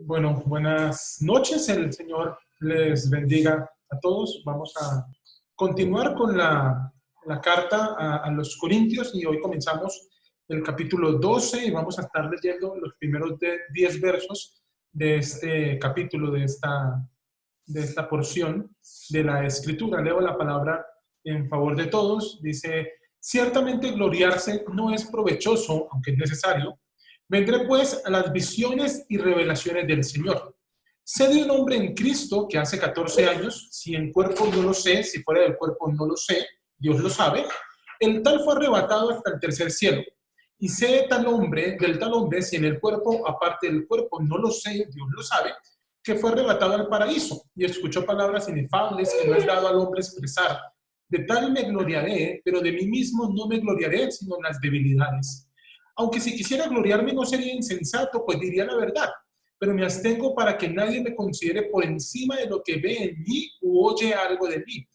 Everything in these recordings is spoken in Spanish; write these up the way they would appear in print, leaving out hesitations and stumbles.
Bueno, buenas noches. El Señor les bendiga a todos. Vamos a continuar con la carta a los Corintios y hoy comenzamos el capítulo 12 y vamos a estar leyendo los primeros 10 versos de este capítulo, de esta porción de la Escritura. Leo la palabra en favor de todos. Dice: ciertamente gloriarse no es provechoso, aunque es necesario. Vendré pues a las visiones y revelaciones del Señor. Sé de un hombre en Cristo que hace 14 años, si en cuerpo no lo sé, si fuera del cuerpo no lo sé, Dios lo sabe, el tal fue arrebatado hasta el tercer cielo. Y sé del tal hombre, si en el cuerpo, aparte del cuerpo, no lo sé, Dios lo sabe, que fue arrebatado al paraíso y escuchó palabras inefables que no es dado al hombre expresar. De tal me gloriaré, pero de mí mismo no me gloriaré, sino en las debilidades. Aunque si quisiera gloriarme no sería insensato, pues diría la verdad, pero me abstengo para que nadie me considere por encima de lo que ve en mí u oye algo de mí,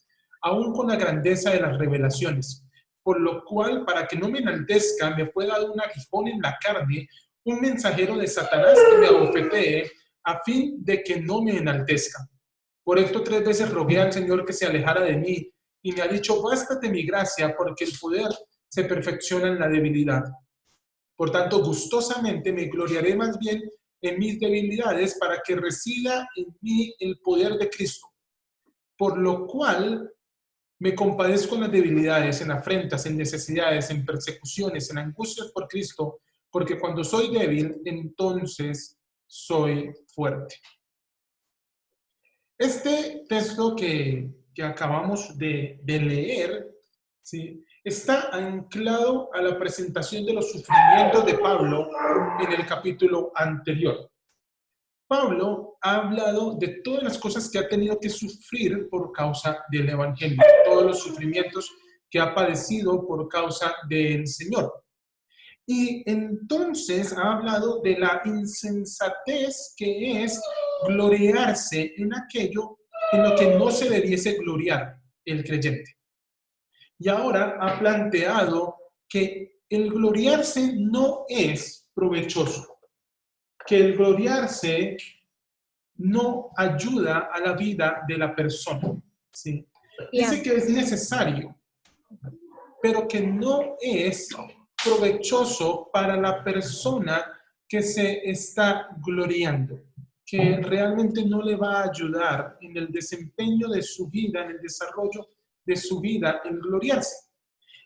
aún con la grandeza de las revelaciones. Por lo cual, para que no me enaltezca, me fue dado un aguijón en la carne, un mensajero de Satanás que me abofetee, a fin de que no me enaltezca. Por esto 3 veces rogué al Señor que se alejara de mí, y me ha dicho: bástate mi gracia, porque el poder se perfecciona en la debilidad. Por tanto, gustosamente me gloriaré más bien en mis debilidades, para que resida en mí el poder de Cristo. Por lo cual me compadezco en las debilidades, en afrentas, en necesidades, en persecuciones, en angustias por Cristo, porque cuando soy débil, entonces soy fuerte. Este texto que acabamos de leer, ¿sí?, está anclado a la presentación de los sufrimientos de Pablo en el capítulo anterior. Pablo ha hablado de todas las cosas que ha tenido que sufrir por causa del Evangelio, todos los sufrimientos que ha padecido por causa del Señor. Y entonces ha hablado de la insensatez que es gloriarse en aquello en lo que no se debiese gloriar el creyente. Y ahora ha planteado que el gloriarse no es provechoso, que el gloriarse no ayuda a la vida de la persona, ¿sí? Dice que es necesario, pero que no es provechoso para la persona que se está gloriando, que realmente no le va a ayudar en el desempeño de su vida, en el desarrollo de su vida, en gloriarse.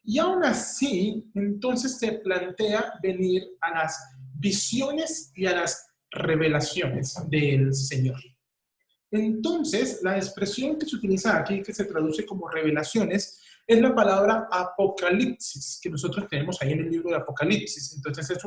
Y aún así, entonces se plantea venir a las visiones y a las revelaciones del Señor. Entonces, la expresión que se utiliza aquí, que se traduce como revelaciones, es la palabra apocalipsis, que nosotros tenemos ahí en el libro de Apocalipsis. Entonces,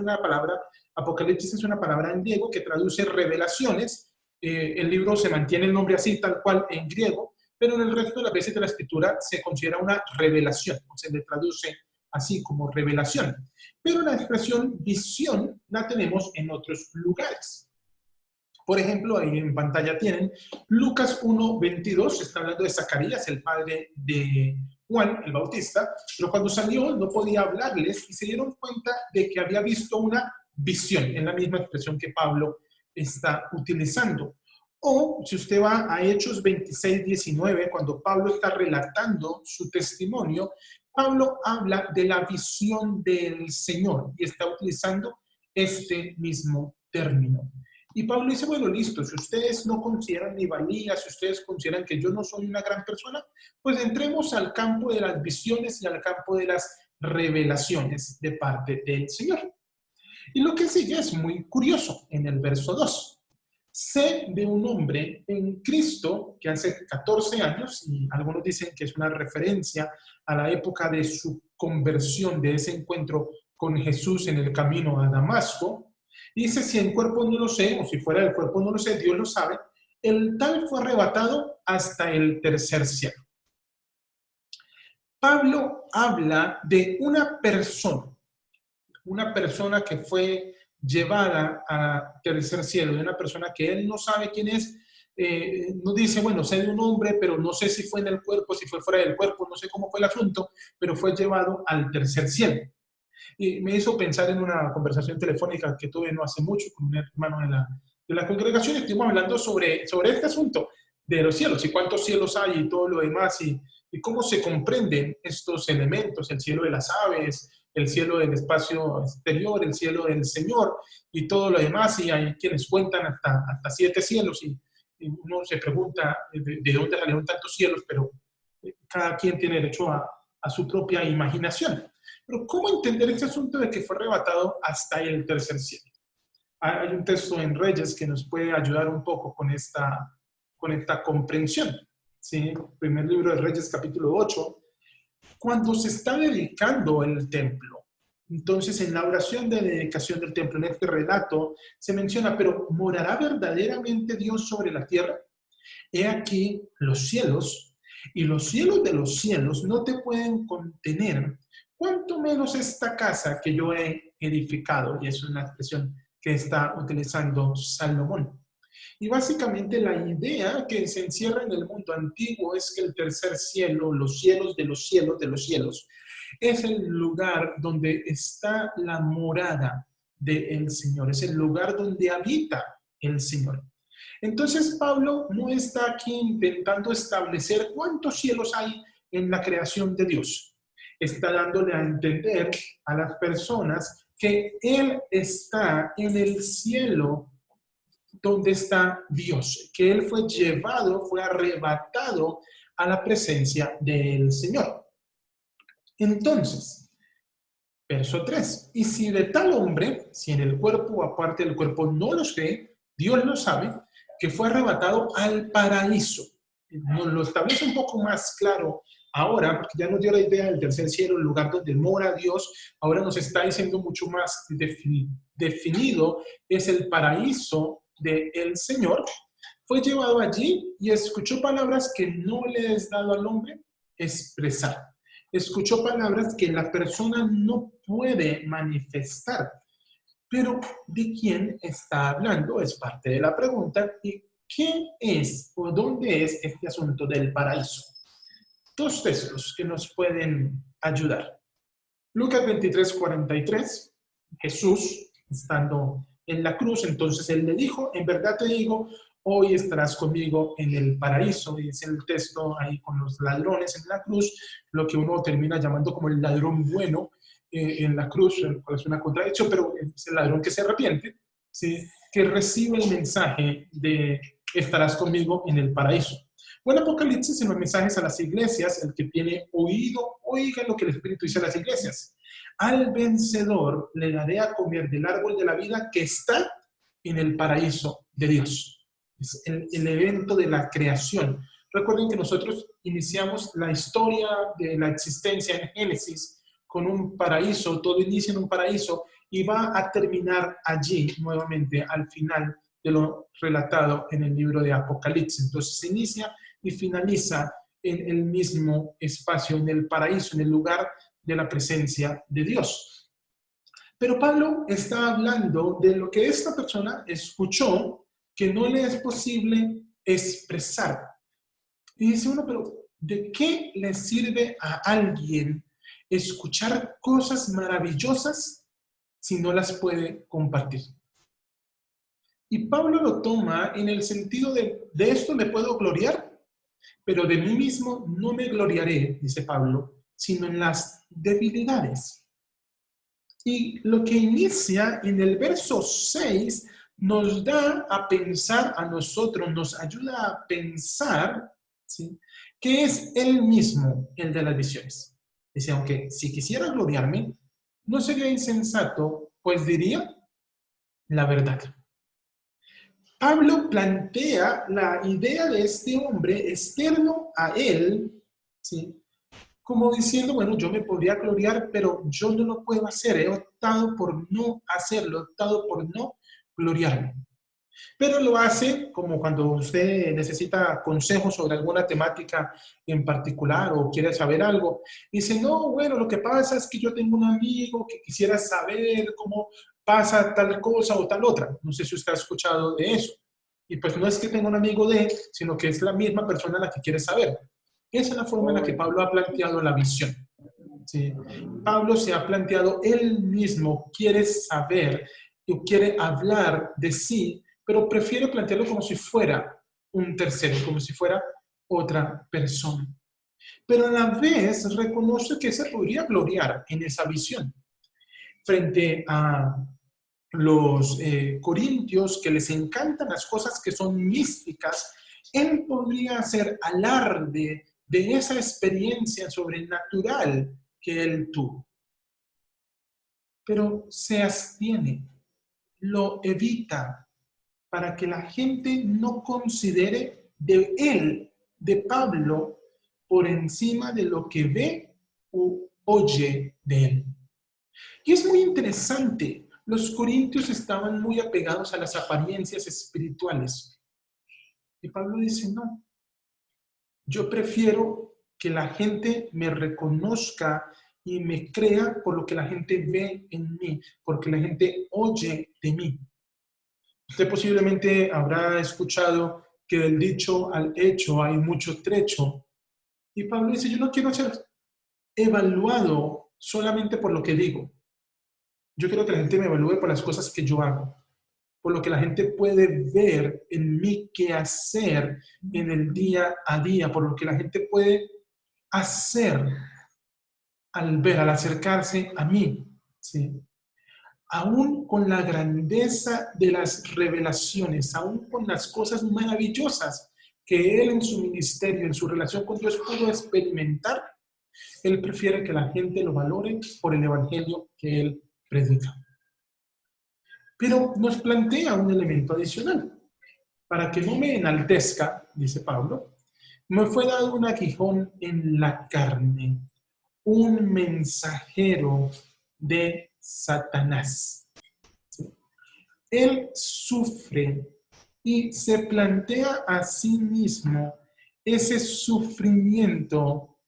apocalipsis es una palabra en griego que traduce revelaciones. El libro se mantiene el nombre así, tal cual, en griego, pero en el resto de las veces de la escritura se considera una revelación, o se le traduce así como revelación. Pero la expresión visión la tenemos en otros lugares. Por ejemplo, ahí en pantalla tienen Lucas 1:22, está hablando de Zacarías, el padre de Juan el Bautista, pero cuando salió no podía hablarles y se dieron cuenta de que había visto una visión, en la misma expresión que Pablo está utilizando. O si usted va a Hechos 26:19, cuando Pablo está relatando su testimonio, Pablo habla de la visión del Señor y está utilizando este mismo término. Y Pablo dice: bueno, listo, si ustedes no consideran mi valía, si ustedes consideran que yo no soy una gran persona, pues entremos al campo de las visiones y al campo de las revelaciones de parte del Señor. Y lo que sigue es muy curioso en el verso 2. Sé de un hombre en Cristo que hace 14 años, y algunos dicen que es una referencia a la época de su conversión, de ese encuentro con Jesús en el camino a Damasco. Dice: si en cuerpo no lo sé, o si fuera del cuerpo no lo sé, Dios lo sabe. El tal fue arrebatado hasta el tercer cielo. Pablo habla de una persona que fue llevada a tercer cielo, de una persona que él no sabe quién es. No dice, bueno, sé de un hombre, pero no sé si fue en el cuerpo, si fue fuera del cuerpo, no sé cómo fue el asunto, pero fue llevado al tercer cielo. Y me hizo pensar en una conversación telefónica que tuve no hace mucho con un hermano de la congregación, estuvimos hablando sobre este asunto de los cielos y cuántos cielos hay y todo lo demás y cómo se comprenden estos elementos, el cielo de las aves, el cielo del espacio exterior, el cielo del Señor y todo lo demás. Y hay quienes cuentan hasta 7 cielos y uno se pregunta de dónde salieron tantos cielos, pero cada quien tiene derecho a su propia imaginación. Pero ¿cómo entender este asunto de que fue arrebatado hasta el tercer cielo? Hay un texto en Reyes que nos puede ayudar un poco con esta comprensión. ¿Sí? Primer libro de Reyes, capítulo 8. Cuando se está dedicando el templo, entonces en la oración de dedicación del templo, en este relato, se menciona, pero ¿morará verdaderamente Dios sobre la tierra? He aquí los cielos, y los cielos de los cielos no te pueden contener, cuanto menos esta casa que yo he edificado. Y es una expresión que está utilizando Salomón. Y básicamente la idea que se encierra en el mundo antiguo es que el tercer cielo, los cielos de los cielos de los cielos, es el lugar donde está la morada del Señor, es el lugar donde habita el Señor. Entonces Pablo no está aquí intentando establecer cuántos cielos hay en la creación de Dios. Está dándole a entender a las personas que Él está en el cielo donde está Dios, que Él fue llevado, fue arrebatado a la presencia del Señor. Entonces, verso 3, y si de tal hombre, si en el cuerpo o aparte del cuerpo no lo sé, Dios lo sabe, que fue arrebatado al paraíso. Nos lo establece un poco más claro ahora, porque ya nos dio la idea del tercer cielo, el lugar donde mora Dios. Ahora nos está diciendo mucho más definido, es el paraíso del Señor. Fue llevado allí y escuchó palabras que no le es dado al hombre expresar. Escuchó palabras que la persona no puede manifestar. Pero ¿de quién está hablando? Es parte de la pregunta. ¿Y qué es o dónde es este asunto del paraíso? Dos textos que nos pueden ayudar. Lucas 23:43, Jesús estando en la cruz, entonces Él le dijo, en verdad te digo, hoy estarás conmigo en el paraíso. Y es el texto ahí con los ladrones en la cruz, lo que uno termina llamando como el ladrón bueno en la cruz, es una contradicción, pero es el ladrón que se arrepiente, ¿sí? Que recibe el mensaje de estarás conmigo en el paraíso. Bueno, Apocalipsis, en los mensajes a las iglesias, el que tiene oído, oiga lo que el Espíritu dice a las iglesias. Al vencedor le daré a comer del árbol de la vida que está en el paraíso de Dios. Es el evento de la creación. Recuerden que nosotros iniciamos la historia de la existencia en Génesis con un paraíso, todo inicia en un paraíso y va a terminar allí nuevamente al final de lo relatado en el libro de Apocalipsis. Entonces se inicia y finaliza en el mismo espacio, en el paraíso, en el lugar de la presencia de Dios. Pero Pablo está hablando de lo que esta persona escuchó que no le es posible expresar. Y dice uno, pero ¿de qué le sirve a alguien escuchar cosas maravillosas si no las puede compartir? Y Pablo lo toma en el sentido de esto me puedo gloriar, pero de mí mismo no me gloriaré, dice Pablo, sino en las debilidades. Y lo que inicia en el verso 6 nos da a pensar a nosotros, nos ayuda a pensar, ¿sí?, que es él mismo el de las visiones. Dice, aunque si quisiera gloriarme, no sería insensato, pues diría la verdad. Pablo plantea la idea de este hombre externo a él, ¿sí?, como diciendo, bueno, yo me podría gloriar, pero yo no lo puedo hacer. He optado por no hacerlo, he optado por no gloriarme. Pero lo hace como cuando usted necesita consejos sobre alguna temática en particular o quiere saber algo. Dice, no, bueno, lo que pasa es que yo tengo un amigo que quisiera saber cómo pasa tal cosa o tal otra. No sé si usted ha escuchado de eso. Y pues no es que tenga un amigo de, sino que es la misma persona la que quiere saber. Esa es la forma en la que Pablo ha planteado la visión. ¿Sí? Pablo se ha planteado él mismo, quiere saber o quiere hablar de sí pero prefiere plantearlo como si fuera un tercero, como si fuera otra persona. Pero a la vez reconoce que se podría gloriar en esa visión frente a los corintios que les encantan las cosas que son místicas. Él podría hacer alarde de esa experiencia sobrenatural que él tuvo. Pero se abstiene, lo evita, para que la gente no considere de él, de Pablo, por encima de lo que ve o oye de él. Y es muy interesante, los corintios estaban muy apegados a las apariencias espirituales. Y Pablo dice, no, yo prefiero que la gente me reconozca y me crea por lo que la gente ve en mí, porque la gente oye de mí. Usted posiblemente habrá escuchado que del dicho al hecho hay mucho trecho. Y Pablo dice, yo no quiero ser evaluado solamente por lo que digo. Yo quiero que la gente me evalúe por las cosas que yo hago, por lo que la gente puede ver en mí qué hacer en el día a día, por lo que la gente puede hacer al ver, al acercarse a mí, ¿sí? Aún con la grandeza de las revelaciones, aún con las cosas maravillosas que él en su ministerio, en su relación con Dios pudo experimentar, él prefiere que la gente lo valore por el evangelio que él predica. Pero nos plantea un elemento adicional. Para que no me enaltezca, dice Pablo, me fue dado un aguijón en la carne, un mensajero de Satanás. ¿Sí? Él sufre y se plantea a sí mismo ese sufrimiento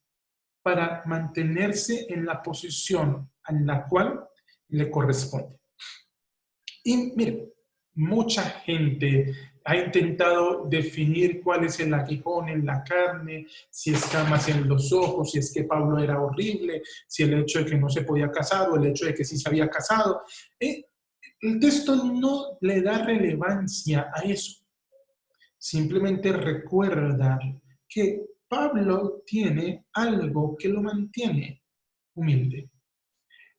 para mantenerse en la posición en la cual le corresponde. Y mire, mucha gente ha intentado definir cuál es el aguijón en la carne, si escamas en los ojos, si es que Pablo era horrible, si el hecho de que no se podía casar o el hecho de que sí se había casado. El texto no le da relevancia a eso. Simplemente recuerda que Pablo tiene algo que lo mantiene humilde.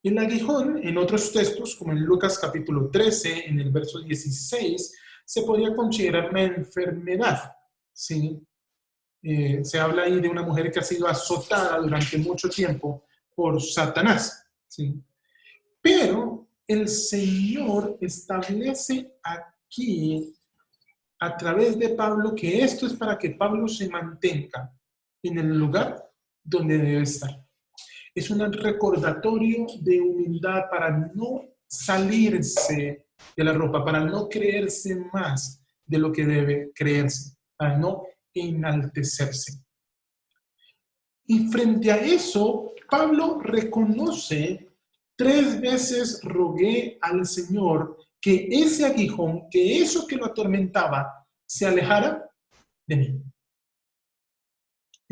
El aguijón, en otros textos, como en Lucas capítulo 13, en el verso 16, se podría considerar una enfermedad, ¿sí? Se habla ahí de una mujer que ha sido azotada durante mucho tiempo por Satanás, ¿sí? Pero el Señor establece aquí, a través de Pablo, que esto es para que Pablo se mantenga en el lugar donde debe estar. Es un recordatorio de humildad para no salirse de la ropa, para no creerse más de lo que debe creerse, para no enaltecerse. Y frente a eso, Pablo reconoce, 3 veces rogué al Señor que ese aguijón, que eso que lo atormentaba, se alejara de mí.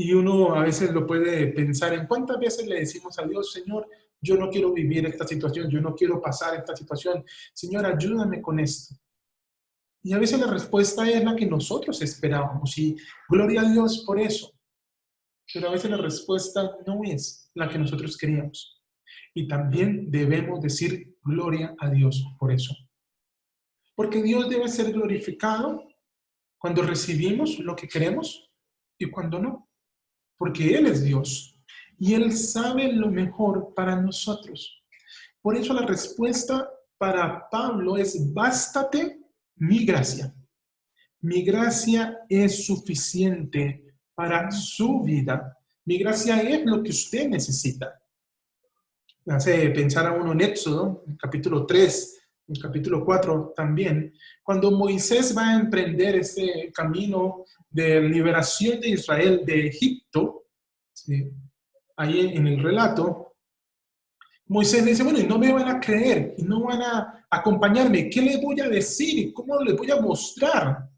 Y uno a veces lo puede pensar en cuántas veces le decimos a Dios, Señor, yo no quiero vivir esta situación, yo no quiero pasar esta situación, Señor, ayúdame con esto. Y a veces la respuesta es la que nosotros esperábamos y gloria a Dios por eso. Pero a veces la respuesta no es la que nosotros queríamos. Y también debemos decir gloria a Dios por eso. Porque Dios debe ser glorificado cuando recibimos lo que queremos y cuando no. Porque Él es Dios y Él sabe lo mejor para nosotros. Por eso la respuesta para Pablo es: bástate mi gracia. Mi gracia es suficiente para su vida. Mi gracia es lo que usted necesita. Hace pensar a uno en Éxodo, en capítulo 3, en capítulo 4 también, cuando Moisés va a emprender ese camino de liberación de Israel de Egipto, ¿sí? Ahí en el relato, Moisés le dice, bueno, y no me van a creer, y no van a acompañarme, ¿qué les voy a decir? ¿Cómo les voy a mostrar?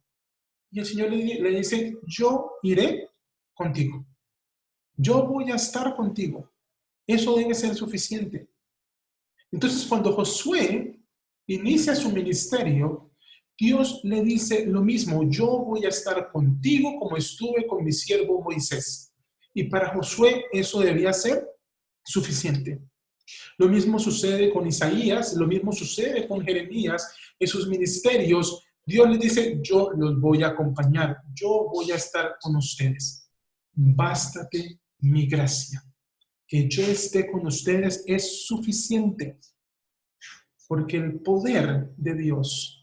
Y el Señor le dice, yo iré contigo. Yo voy a estar contigo. Eso debe ser suficiente. Entonces, cuando Josué inicia su ministerio, Dios le dice lo mismo, yo voy a estar contigo como estuve con mi siervo Moisés. Y para Josué eso debía ser suficiente. Lo mismo sucede con Isaías, lo mismo sucede con Jeremías. En sus ministerios, Dios les dice, yo los voy a acompañar, yo voy a estar con ustedes. Bástate mi gracia. Que yo esté con ustedes es suficiente. Porque el poder de Dios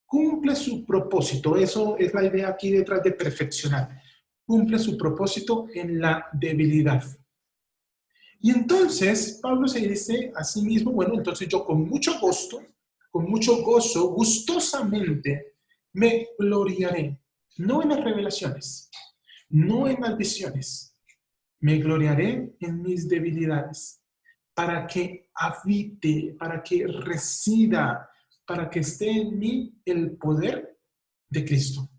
cumple su propósito. Eso es la idea aquí detrás de perfeccionar. Cumple su propósito en la debilidad. Y entonces Pablo se dice a sí mismo, bueno, entonces yo con mucho gozo, gustosamente me gloriaré. No en las revelaciones, no en las visiones. Me gloriaré en mis debilidades para que habite, para que resida, para que esté en mí el poder de Cristo.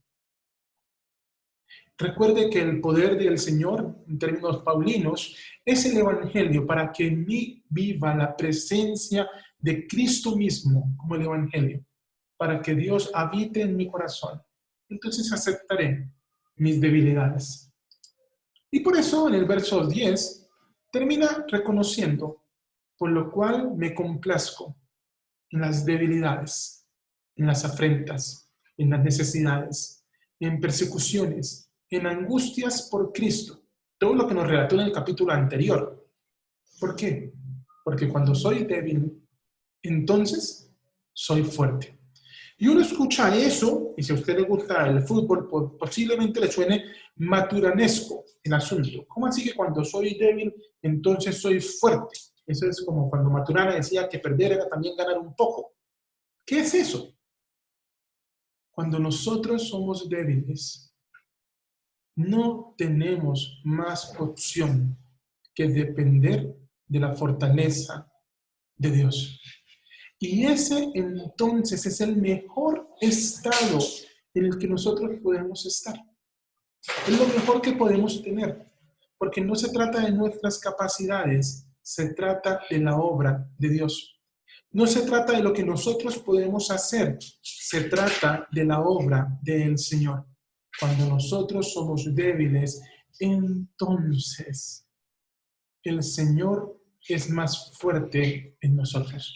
Recuerde que el poder del Señor, en términos paulinos, es el Evangelio para que en mí viva la presencia de Cristo mismo como el Evangelio, para que Dios habite en mi corazón. Entonces aceptaré mis debilidades. Y por eso en el verso 10 termina reconociendo, por lo cual me complazco en las debilidades, en las afrentas, en las necesidades, en persecuciones, en angustias por Cristo. Todo lo que nos relató en el capítulo anterior. ¿Por qué? Porque cuando soy débil, entonces soy fuerte. Y uno escucha eso, y si a usted le gusta el fútbol, posiblemente le suene maturanesco el asunto. ¿Cómo así que cuando soy débil, entonces soy fuerte? Eso es como cuando Maturana decía que perder era también ganar un poco. ¿Qué es eso? Cuando nosotros somos débiles, no tenemos más opción que depender de la fortaleza de Dios. Y ese entonces es el mejor estado en el que nosotros podemos estar. Es lo mejor que podemos tener, porque no se trata de nuestras capacidades, se trata de la obra de Dios. No se trata de lo que nosotros podemos hacer, se trata de la obra del Señor. Cuando nosotros somos débiles, entonces el Señor es más fuerte en nosotros.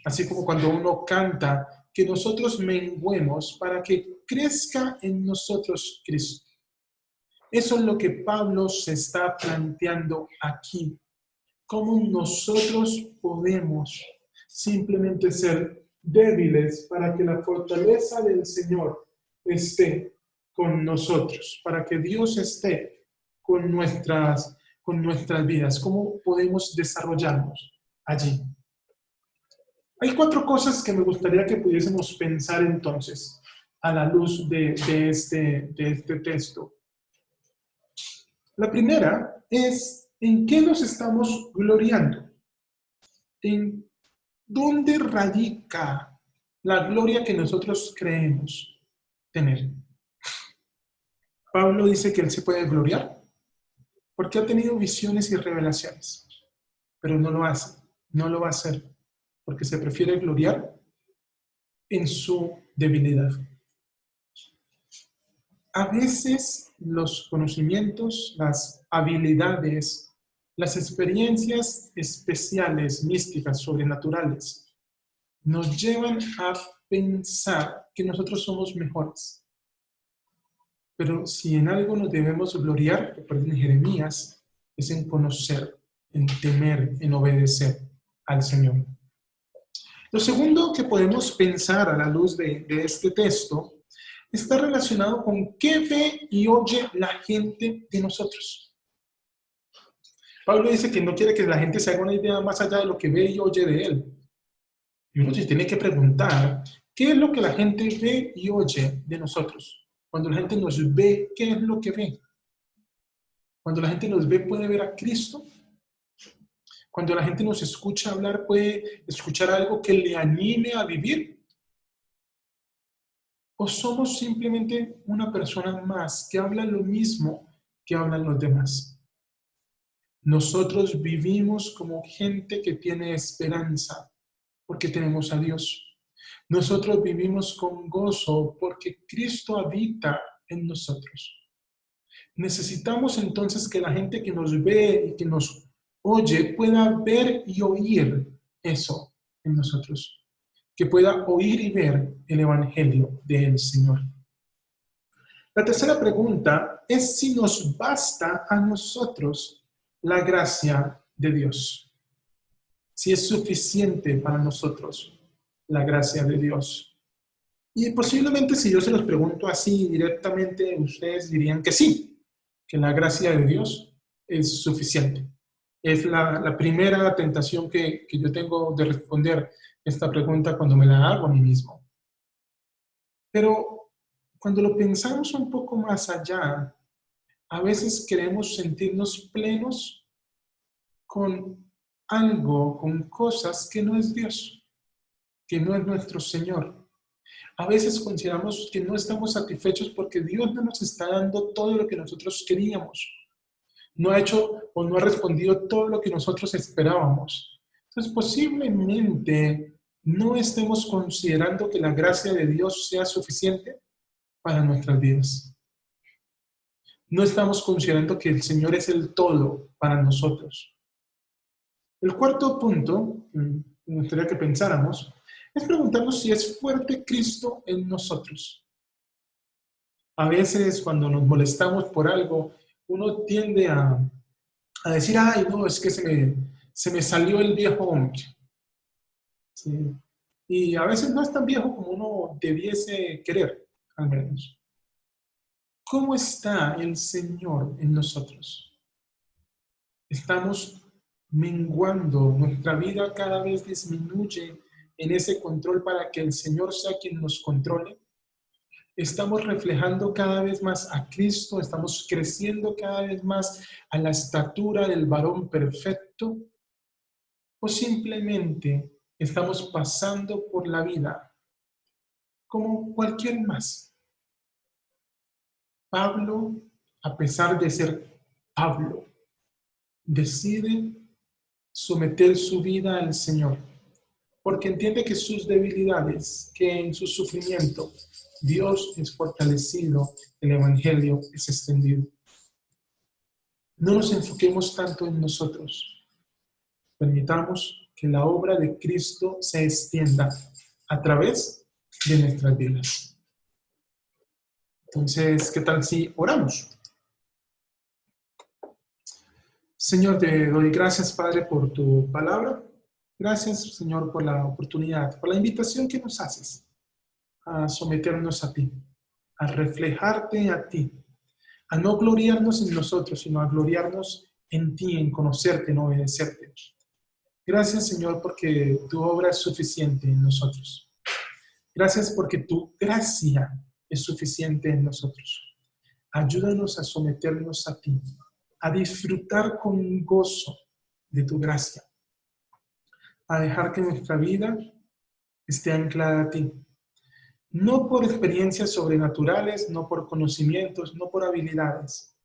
Así como cuando uno canta, que nosotros menguemos para que crezca en nosotros Cristo. Eso es lo que Pablo se está planteando aquí. ¿Cómo nosotros podemos simplemente ser débiles para que la fortaleza del Señor esté con nosotros, para que Dios esté con nuestras vidas? ¿Cómo podemos desarrollarnos allí? Hay 4 cosas que me gustaría que pudiésemos pensar entonces a la luz de este texto. La primera es, ¿en qué nos estamos gloriando? ¿En dónde radica la gloria que nosotros creemos tener? Pablo dice que él se puede gloriar porque ha tenido visiones y revelaciones, pero no lo hace, no lo va a hacer, porque se prefiere gloriar en su debilidad. A veces los conocimientos, las habilidades, las experiencias especiales, místicas, sobrenaturales, nos llevan a pensar que nosotros somos mejores. Pero si en algo nos debemos gloriar, recuerden Jeremías, es en conocer, en temer, en obedecer al Señor. Lo segundo que podemos pensar a la luz de este texto está relacionado con qué ve y oye la gente de nosotros. Pablo dice que no quiere que la gente se haga una idea más allá de lo que ve y oye de él. Y uno se tiene que preguntar, ¿qué es lo que la gente ve y oye de nosotros? Cuando la gente nos ve, ¿qué es lo que ve? Cuando la gente nos ve, ¿puede ver a Cristo? Cuando la gente nos escucha hablar, ¿puede escuchar algo que le anime a vivir? ¿O somos simplemente una persona más que habla lo mismo que hablan los demás? Nosotros vivimos como gente que tiene esperanza porque tenemos a Dios. Nosotros vivimos con gozo porque Cristo habita en nosotros. Necesitamos entonces que la gente que nos ve y que nos oye pueda ver y oír eso en nosotros, que pueda oír y ver el Evangelio del Señor. La tercera pregunta es si nos basta a nosotros la gracia de Dios, si es suficiente para nosotros la gracia de Dios. Y posiblemente si yo se los pregunto así directamente, ustedes dirían que sí, que la gracia de Dios es suficiente. Es la primera tentación que yo tengo de responder esta pregunta cuando me la hago a mí mismo. Pero cuando lo pensamos un poco más allá, a veces queremos sentirnos plenos con algo, con cosas que no es Dios, que no es nuestro Señor. A veces consideramos que no estamos satisfechos porque Dios no nos está dando todo lo que nosotros queríamos. No ha hecho o no ha respondido todo lo que nosotros esperábamos. Entonces, posiblemente no estemos considerando que la gracia de Dios sea suficiente para nuestras vidas. No estamos considerando que el Señor es el todo para nosotros. El cuarto punto, me gustaría que pensáramos, es preguntarnos si es fuerte Cristo en nosotros. A veces cuando nos molestamos por algo, uno tiende a decir, ay, no, es que se me salió el viejo hombre. ¿Sí? Y a veces no es tan viejo como uno debiese querer, al menos. ¿Cómo está el Señor en nosotros? Estamos menguando, nuestra vida cada vez disminuye en ese control para que el Señor sea quien nos controle. Estamos reflejando cada vez más a Cristo, estamos creciendo cada vez más a la estatura del varón perfecto, o simplemente estamos pasando por la vida como cualquier más. Pablo, a pesar de ser Pablo, decide someter su vida al Señor, porque entiende que sus debilidades, que en su sufrimiento, Dios es fortalecido, el Evangelio es extendido. No nos enfoquemos tanto en nosotros. Permitamos que la obra de Cristo se extienda a través de nuestras vidas. Entonces, ¿qué tal si oramos? Señor, te doy gracias, Padre, por tu palabra. Gracias, Señor, por la oportunidad, por la invitación que nos haces a someternos a ti, a reflejarte a ti, a no gloriarnos en nosotros, sino a gloriarnos en ti, en conocerte, en obedecerte. Gracias, Señor, porque tu obra es suficiente en nosotros. Gracias porque tu gracia es suficiente en nosotros. Ayúdanos a someternos a ti, a disfrutar con gozo de tu gracia, a dejar que nuestra vida esté anclada a ti. No por experiencias sobrenaturales, no por conocimientos, no por habilidades,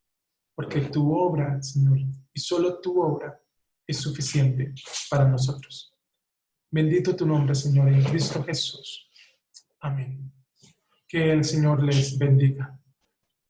porque tu obra, Señor, y solo tu obra es suficiente para nosotros. Bendito tu nombre, Señor, en Cristo Jesús. Amén. Que el Señor les bendiga.